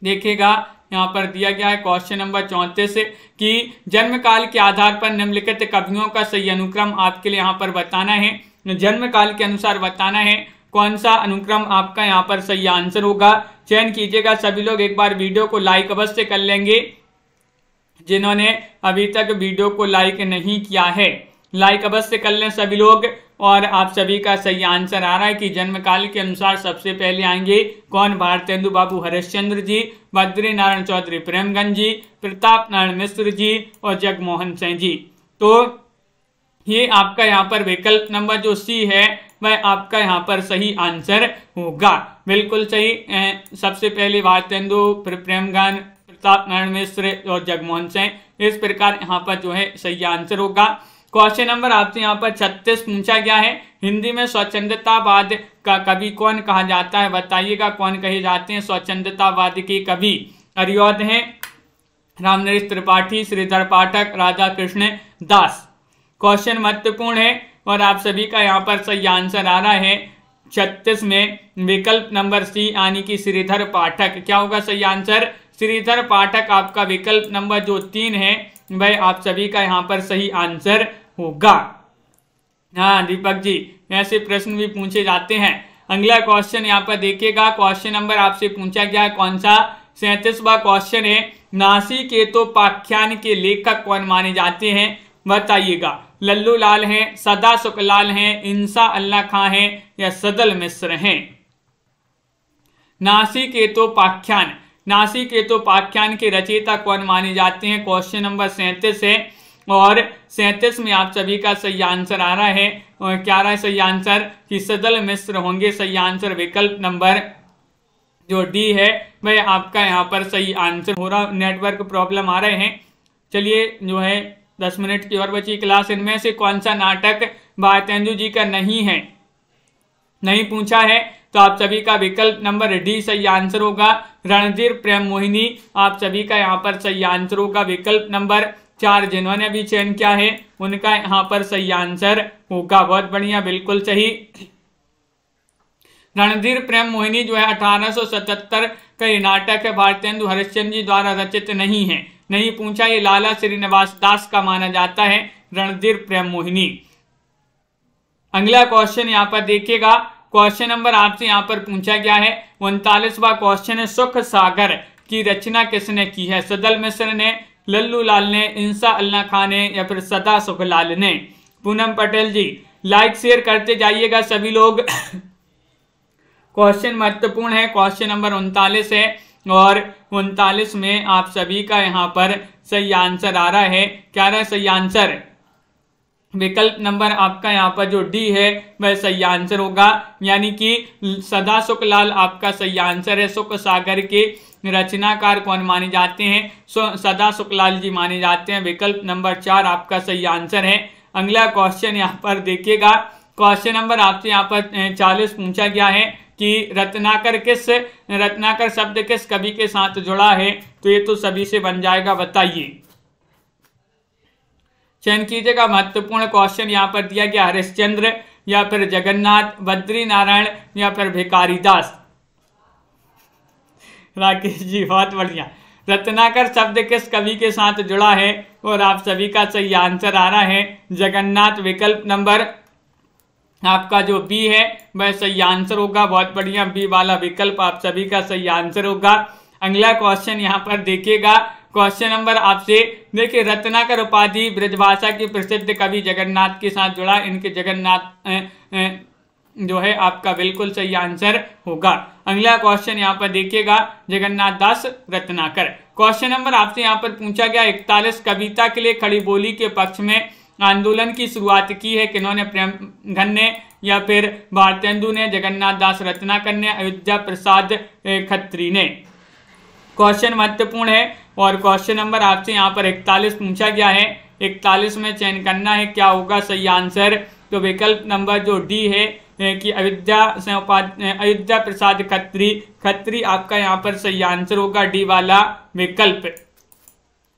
देखिएगा यहाँ पर दिया गया है क्वेश्चन नंबर 34 कि जन्म काल के आधार पर निम्नलिखित कवियों का सही अनुक्रम आपके लिए यहाँ पर बताना है। जन्म काल के अनुसार बताना है कौन सा अनुक्रम आपका यहाँ पर सही आंसर होगा। चयन कीजिएगा। सभी लोग एक बार वीडियो को लाइक अवश्य कर लेंगे। जिन्होंने अभी तक वीडियो को लाइक नहीं किया है लाइक अवश्य कर लें सभी लोग। और आप सभी का सही आंसर आ रहा है कि जन्म काल के अनुसार सबसे पहले आएंगे कौन, भारतेंदु बाबू हरिश्चंद्र जी, बद्री नारायण चौधरी प्रेमगंज जी, प्रताप नारायण मिश्र जी और जगमोहन सिंह जी। तो ये आपका यहाँ पर विकल्प नंबर जो सी है वह आपका यहाँ पर सही आंसर होगा। बिल्कुल सही। सबसे पहले भारतेंदु, प्रेमगंज, प्रताप नारायण मिश्र और जगमोहन सिंह, इस प्रकार यहाँ पर जो है सही आंसर होगा। क्वेश्चन नंबर आपसे यहाँ पर 36 पूछा गया है हिंदी में स्वच्छंदतावाद का कवि कौन कहा जाता है, बताइएगा कौन कहे जाते हैं स्वच्छंदतावाद के कवि। अरियोद हैं, रामनरेश त्रिपाठी, श्रीधर पाठक, राधा कृष्ण दास। क्वेश्चन महत्वपूर्ण है और आप सभी का यहाँ पर सही आंसर आ रहा है 36 में विकल्प नंबर सी यानी कि श्रीधर पाठक। क्या होगा सही आंसर, श्रीधर पाठक आपका विकल्प नंबर जो 3 है वह आप सभी का यहाँ पर सही आंसर होगा। हाँ दीपक जी, ऐसे प्रश्न भी पूछे जाते हैं। अगला क्वेश्चन यहाँ पर देखिएगा। क्वेश्चन नंबर आपसे पूछा गया है कौन सा, 37वां क्वेश्चन है नासिकेतोपाख्यान के लेखक कौन माने जाते हैं, बताइएगा। लल्लू लाल हैं, सदा सुखलाल हैं, इंसा अल्लाह खां हैं या सदल मिश्र हैं। नासिकेतोपाख्यान, नासिकेतोपाख्यान के रचयिता कौन माने जाते हैं? क्वेश्चन नंबर 37 है और 37 में आप सभी का सही आंसर आ रहा है। और क्या रहा है सही आंसर कि सदल मिश्र होंगे। सही आंसर विकल्प नंबर जो डी है वह आपका यहाँ पर सही आंसर हो रहा। नेटवर्क प्रॉब्लम आ रहे हैं। चलिए जो है 10 मिनट की और बची क्लास। इनमें से कौन सा नाटक भारतेंदु जी का नहीं है? नहीं पूछा है तो आप सभी का विकल्प नंबर डी सही आंसर होगा। रणधीर प्रेम मोहिनी आप सभी का यहाँ पर सही आंसर होगा। विकल्प नंबर 4 जिन्होंने भी चयन किया है उनका यहाँ पर सही आंसर होगा। बहुत बढ़िया, बिल्कुल सही। रणधीर प्रेम मोहिनी जो है 1877 का ये नाटक है, भारतेंदु हरिश्चंद्र जी द्वारा रचित नहीं है। नहीं पूछा, ये लाला श्रीनिवास दास का माना जाता है रणधीर प्रेम मोहिनी। अगला क्वेश्चन यहाँ पर देखिएगा। क्वेश्चन नंबर आपसे यहाँ पर पूछा गया है 39वां क्वेश्चन है, सुख सागर की रचना किसने की है? सदल मिश्र ने, लल्लू लाल ने, इंसा अल्लाह खान ने या फिर सदा सुखलाल ने? पूनम पटेल जी लाइक शेयर करते जाइएगा सभी लोग। क्वेश्चन महत्वपूर्ण है। क्वेश्चन नंबर 39 है और 39 में आप सभी का यहाँ पर सही आंसर आ रहा है। क्या रहा है सही आंसर? विकल्प नंबर आपका यहाँ पर जो डी है वह सही आंसर होगा, यानी कि सदा सुखलाल आपका सही आंसर है। सुख सागर के रचनाकार कौन माने जाते हैं? सदा सुखलाल जी माने जाते हैं। विकल्प नंबर 4 आपका सही आंसर है। अगला क्वेश्चन यहाँ पर देखिएगा। क्वेश्चन नंबर आपसे यहाँ पर 40 पूछा गया है कि रत्नाकर शब्द किस कवि के साथ जुड़ा है? तो ये तो सभी से बन जाएगा, बताइए। चयन कीजिएगा। महत्वपूर्ण क्वेश्चन यहाँ पर दिया गया, हरिश्चंद्र या फिर जगन्नाथ, बद्री नारायण या फिर भिखारी दास? राकेश जी बहुत बढ़िया। रत्नाकर शब्द किस कवि के साथ जुड़ा है? और आप सभी का सही आंसर आ रहा है जगन्नाथ। विकल्प नंबर आपका जो बी है वह सही आंसर होगा। बहुत बढ़िया, बी वाला विकल्प आप सभी का सही आंसर होगा। अगला क्वेश्चन यहाँ पर देखिएगा। क्वेश्चन नंबर आपसे देखिए, रत्नाकर उपाधि ब्रजभाषा के प्रसिद्ध कवि जगन्नाथ के साथ जुड़ा। इनके जगन्नाथ जो है आपका बिल्कुल सही आंसर होगा। अगला क्वेश्चन यहाँ पर देखिएगा, जगन्नाथ दास रत्नाकर। क्वेश्चन नंबर आपसे यहाँ पर पूछा गया 41 कविता के लिए खड़ी बोली के पक्ष में आंदोलन की शुरुआत की है किन्होंने? प्रेमघन ने या फिर भारतेंदु ने, जगन्नाथ दास रत्नाकर ने, अयोध्या प्रसाद खत्री ने? क्वेश्चन महत्वपूर्ण है और क्वेश्चन नंबर आपसे यहाँ पर 41 पूछा गया है। 41 में चयन करना है, क्या होगा सही आंसर? तो विकल्प नंबर जो डी है कि अयोध्या प्रसाद खत्री आपका यहाँ पर सही आंसर होगा, डी वाला विकल्प।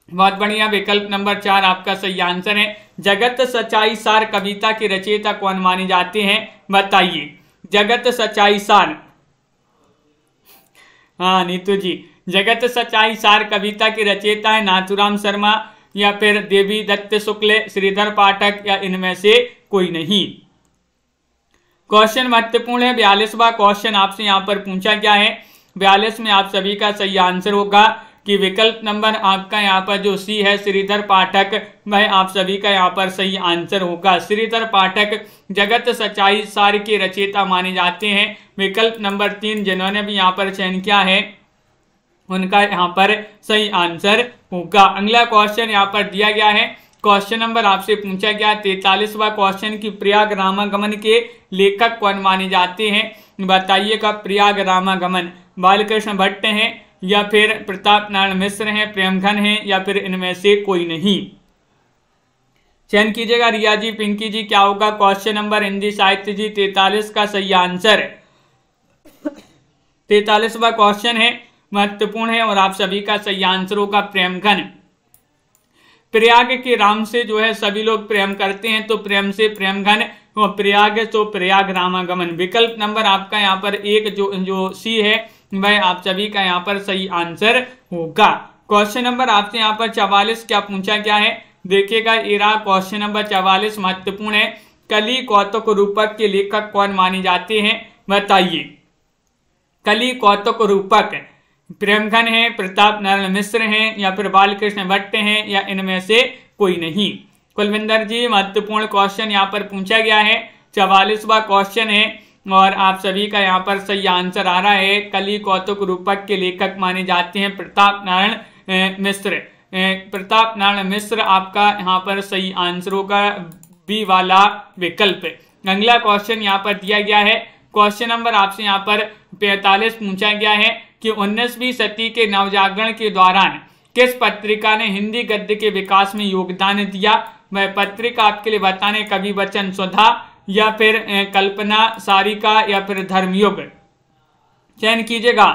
बहुत बढ़िया, विकल्प नंबर 4 आपका सही आंसर है। जगत सच्चाई सार कविता के रचयिता कौन माने जाते हैं? बताइए। जगत सच्चाई सार, हाँ नीतू जी, जगत सच्चाई सार कविता के रचयिता है नाथूराम शर्मा या फिर देवी दत्त शुक्ल, श्रीधर पाठक या इनमें से कोई नहीं? क्वेश्चन महत्वपूर्ण है। 42वां क्वेश्चन आपसे यहाँ पर पूछा गया है। 42 में आप सभी का सही आंसर होगा कि विकल्प नंबर आपका यहाँ पर जो सी है श्रीधर पाठक, वह आप सभी का यहाँ पर सही आंसर होगा। श्रीधर पाठक जगत सच्चाई सार के रचयिता माने जाते हैं। विकल्प नंबर 3 जिन्होंने भी यहाँ पर चयन किया है उनका यहाँ पर सही आंसर होगा। अगला क्वेश्चन यहाँ पर दिया गया है। क्वेश्चन नंबर आपसे पूछा गया 43वां क्वेश्चन की प्रयाग रामागमन के लेखक कौन माने जाते हैं? बताइएगा। प्रयाग रामागमन बालकृष्ण भट्ट हैं या फिर प्रताप नारायण मिश्र हैं, प्रेमघन हैं या फिर इनमें से कोई नहीं? चयन कीजिएगा। रिया जी, पिंकी जी, क्या होगा क्वेश्चन नंबर? हिंदी साहित्य जी 43 का सही आंसर। 43वां क्वेश्चन है, महत्वपूर्ण है और आप सभी का सही आंसर होगा प्रेमघन। प्रयाग के राम से जो है सभी लोग प्रेम करते हैं, तो प्रेम से प्रेमघन, और प्रयाग तो प्रयाग रामागमन। विकल्प नंबर आपका यहाँ पर 1 जो सी है वह आप सभी का यहाँ पर सही आंसर होगा। क्वेश्चन नंबर आपसे यहाँ पर 44 क्या पूछा गया है? देखिएगा, ये रहा क्वेश्चन नंबर 44, महत्वपूर्ण है। कलि कौतुक रूपक के लेखक कौन माने जाते हैं? बताइए। कलि कौतुक रूपक प्रेमघन है, प्रताप नारायण मिश्र हैं या फिर बालकृष्ण भट्ट हैं या इनमें से कोई नहीं? कुलविंदर जी, महत्वपूर्ण क्वेश्चन यहाँ पर पूछा गया है। 44वां क्वेश्चन है और आप सभी का यहाँ पर सही आंसर आ रहा है। कली कौतुक रूपक के लेखक माने जाते हैं प्रताप नारायण मिश्र। प्रताप नारायण मिश्र आपका यहाँ पर सही आंसर होगा बी वाला विकल्प। अगला क्वेश्चन यहाँ पर दिया गया है। क्वेश्चन नंबर आपसे यहाँ पर 45 पूछा गया है कि 19वीं सदी के नवजागरण के दौरान किस पत्रिका ने हिंदी गद्य के विकास में योगदान दिया। वह पत्रिका आपके लिए बताने कवि वचन सुधा या फिर कल्पना सारिका या फिर धर्मयुग, चयन कीजिएगा।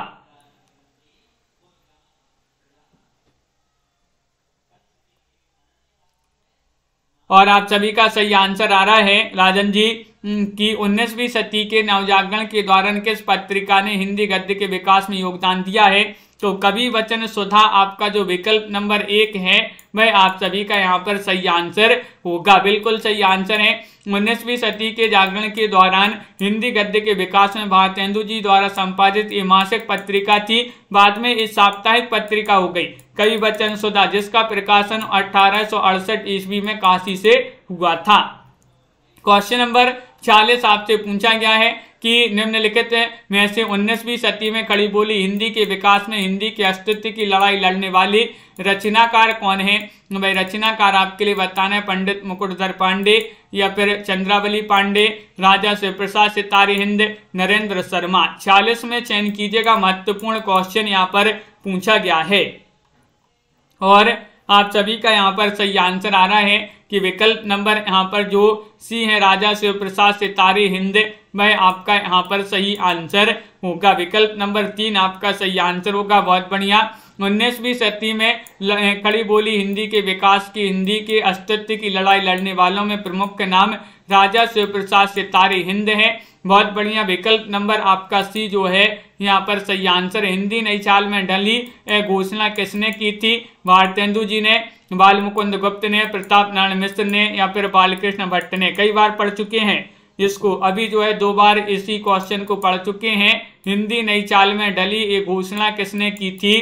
और आप सभी का सही आंसर आ रहा है राजन जी कि 19वीं सदी के नवजागरण के दौरान किस पत्रिका ने हिंदी गद्य के विकास में योगदान दिया है। तो कवि वचन सुधा आपका जो विकल्प नंबर 1 है वह आप सभी का यहाँ पर सही आंसर होगा, बिल्कुल सही आंसर है। 19वीं सदी के जागरण के दौरान हिंदी गद्य के विकास में भारतेंदु जी द्वारा संपादित ये मासिक पत्रिका थी, बाद में इस साप्ताहिक पत्रिका हो गई कवि वचन सुधा, जिसका प्रकाशन 1868 ईस्वी में काशी से हुआ था। क्वेश्चन नंबर 46 आपसे पूछा गया है कि निम्नलिखित में से 19वीं सदी में खड़ी बोली हिंदी के विकास में हिंदी के अस्तित्व की लड़ाई लड़ने वाली रचनाकार कौन है। भाई रचनाकार आपके लिए बताना है पंडित मुकुटधर पांडे या फिर चंद्रावली पांडे, राजा शिवप्रसाद सितारी हिंद, नरेंद्र शर्मा। 46 में चयन कीजिएगा, महत्वपूर्ण क्वेश्चन यहाँ पर पूछा गया है। और आप सभी का यहाँ पर सही आंसर आ रहा है कि विकल्प नंबर यहाँ पर जो सी है राजा शिवप्रसाद सितारी हिंद, वह आपका यहाँ पर सही आंसर होगा। विकल्प नंबर 3 आपका सही आंसर होगा, बहुत बढ़िया। 19वीं सदी में खड़ी बोली हिंदी के विकास की हिंदी के अस्तित्व की लड़ाई लड़ने वालों में प्रमुख नाम राजा शिवप्रसाद सितारी हिंद है, बहुत बढ़िया। विकल्प नंबर आपका सी जो है यहाँ पर सही आंसर। हिंदी नई चाल में ढली घोषणा किसने की थी। भारतेंदु जी ने, बाल मुकुंद गुप्त ने, प्रताप नारायण मिश्र ने या फिर बालकृष्ण भट्ट ने। कई बार पढ़ चुके हैं इसको, अभी जो है 2 बार इसी क्वेश्चन को पढ़ चुके हैं। हिंदी नई चाल में ढली ये घोषणा किसने की थी।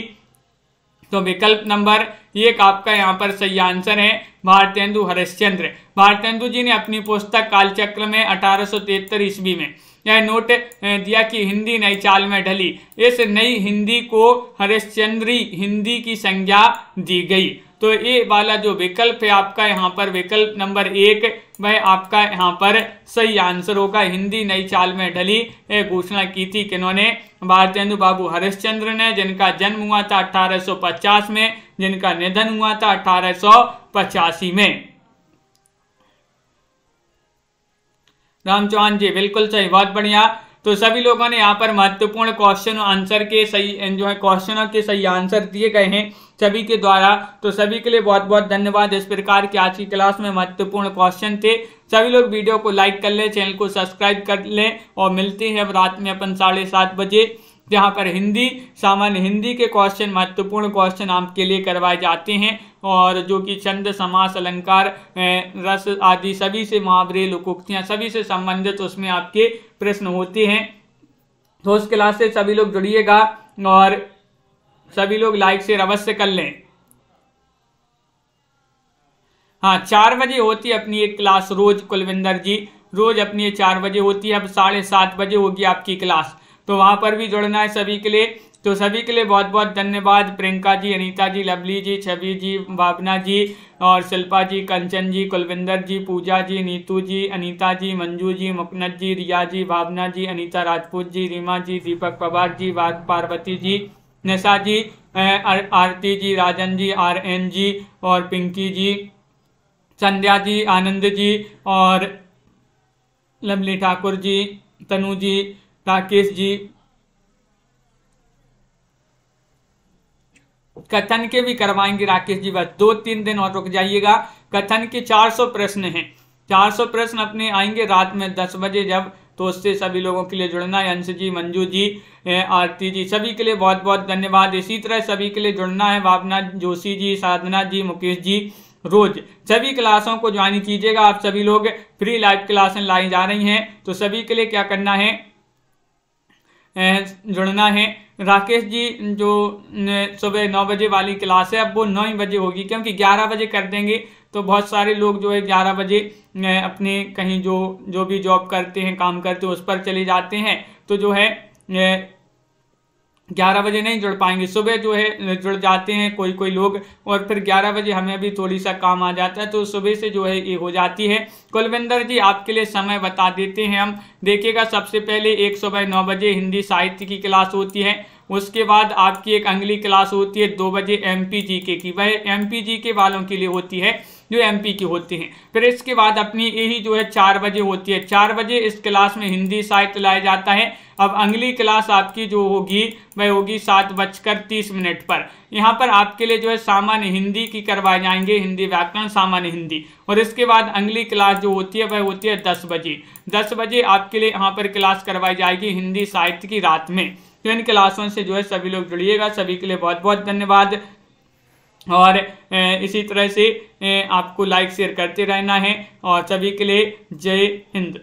तो विकल्प नंबर 1 आपका यहाँ पर सही आंसर है, भारतेंदु हरिश्चंद्र। भारतेंदु जी ने अपनी पुस्तक कालचक्र में 1873 ईस्वी में यह नोट दिया कि हिंदी नई चाल में ढली। इस नई हिंदी को हरिश्चंद्री हिंदी की संज्ञा दी गई। तो ये वाला जो विकल्प है आपका यहाँ पर विकल्प नंबर 1 वह आपका यहाँ पर सही आंसर होगा। हिंदी नई चाल में ढली घोषणा की थी किन्होंने, भारतेंदु बाबू हरिश्चंद्र ने, जिनका जन्म हुआ था 1850 में, जिनका निधन हुआ था 1885 में। राम चौहान जी बिल्कुल सही, बहुत बढ़िया। तो सभी लोगों ने यहाँ पर महत्वपूर्ण क्वेश्चन आंसर के सही जो है क्वेश्चनों के सही आंसर दिए गए हैं सभी के द्वारा। तो सभी के लिए बहुत बहुत धन्यवाद। इस प्रकार की आज की क्लास में महत्वपूर्ण क्वेश्चन थे। सभी लोग वीडियो को लाइक कर लें, चैनल को सब्सक्राइब कर लें और मिलते हैं अब रात में अपन 7:30 बजे, जहाँ पर हिंदी सामान्य हिंदी के क्वेश्चन महत्वपूर्ण क्वेश्चन आपके लिए करवाए जाते हैं और जो कि छंद समास अलंकार रस आदि सभी से मुहावरे लोकोक्तियाँ सभी से संबंधित उसमें आपके प्रश्न होते हैं। तो उस क्लास से सभी लोग जुड़िएगा और सभी लोग लाइक शेयर अवश्य कर लें। हाँ 4 बजे होती है अपनी एक क्लास रोज, कुलविंदर जी रोज अपनी 4 बजे होती है। अब 7:30 बजे होगी आपकी क्लास, तो वहां पर भी जुड़ना है सभी के लिए। तो सभी के लिए बहुत बहुत धन्यवाद। प्रियंका जी, अनीता जी, लवली जी, छवि जी, भावना जी और शिल्पा जी, कंचन जी, कुलविंदर जी, पूजा जी, नीतू जी, अनीता जी, मंजू जी, मुकनत जी, रिया जी, भावना जी, अनीता राजपूत जी, रीमा जी, दीपक पवार जी, पार्वती जी, निशा जी, आरती जी, राजन जी, RN जी और पिंकी जी, संध्या जी, आनंद जी और लवली ठाकुर जी, तनु जी, राकेश जी। कथन के भी करवाएंगे राकेश जी, बस 2-3 दिन और रुक जाइएगा। कथन के 400 प्रश्न हैं, 400 प्रश्न अपने आएंगे रात में 10 बजे जब, तो उससे सभी लोगों के लिए जुड़ना है। अंश जी, मंजू जी, आरती जी, सभी के लिए बहुत बहुत धन्यवाद। इसी तरह सभी के लिए जुड़ना है। भावना जोशी जी, साधना जी, मुकेश जी, रोज सभी क्लासों को ज्वाइन कीजिएगा। आप सभी लोग फ्री लाइव क्लासें लाई जा रही हैं, तो सभी के लिए क्या करना है, जुड़ना है। राकेश जी जो सुबह 9 बजे वाली क्लास है अब वो 9 बजे होगी, क्योंकि 11 बजे कर देंगे तो बहुत सारे लोग जो है 11 बजे अपने कहीं जो भी जॉब करते हैं, काम करते हैं, उस पर चले जाते हैं, तो जो है 11 बजे नहीं जुड़ पाएंगे। सुबह जो है जुड़ जाते हैं कोई लोग, और फिर 11 बजे हमें भी थोड़ी सा काम आ जाता है, तो सुबह से जो है ये हो जाती है। कुलविंदर जी आपके लिए समय बता देते हैं हम। देखिएगा, सबसे पहले एक सुबह 9 बजे हिंदी साहित्य की क्लास होती है। उसके बाद आपकी एक अगली क्लास होती है 2 बजे MP GK की। वह MP GK वालों के लिए होती है जो MP की होते हैं। फिर इसके बाद अपनी यही जो है 4 बजे होती है। 4 बजे इस क्लास में हिंदी साहित्य लाया जाता है। अब अगली क्लास आपकी जो होगी वह होगी 7:30 पर। यहाँ पर आपके लिए जो है सामान्य हिंदी की करवाए जाएंगे, हिंदी व्याकरण, सामान्य हिंदी। और इसके बाद अगली क्लास जो होती है वह होती है 10 बजे। 10 बजे आपके लिए यहाँ पर क्लास करवाई जाएगी हिंदी साहित्य की रात में। तो इन क्लासों से जो है सभी लोग जुड़िएगा। सभी के लिए बहुत बहुत धन्यवाद। और इसी तरह से आपको लाइक शेयर करते रहना है। और सभी के लिए जय हिंद।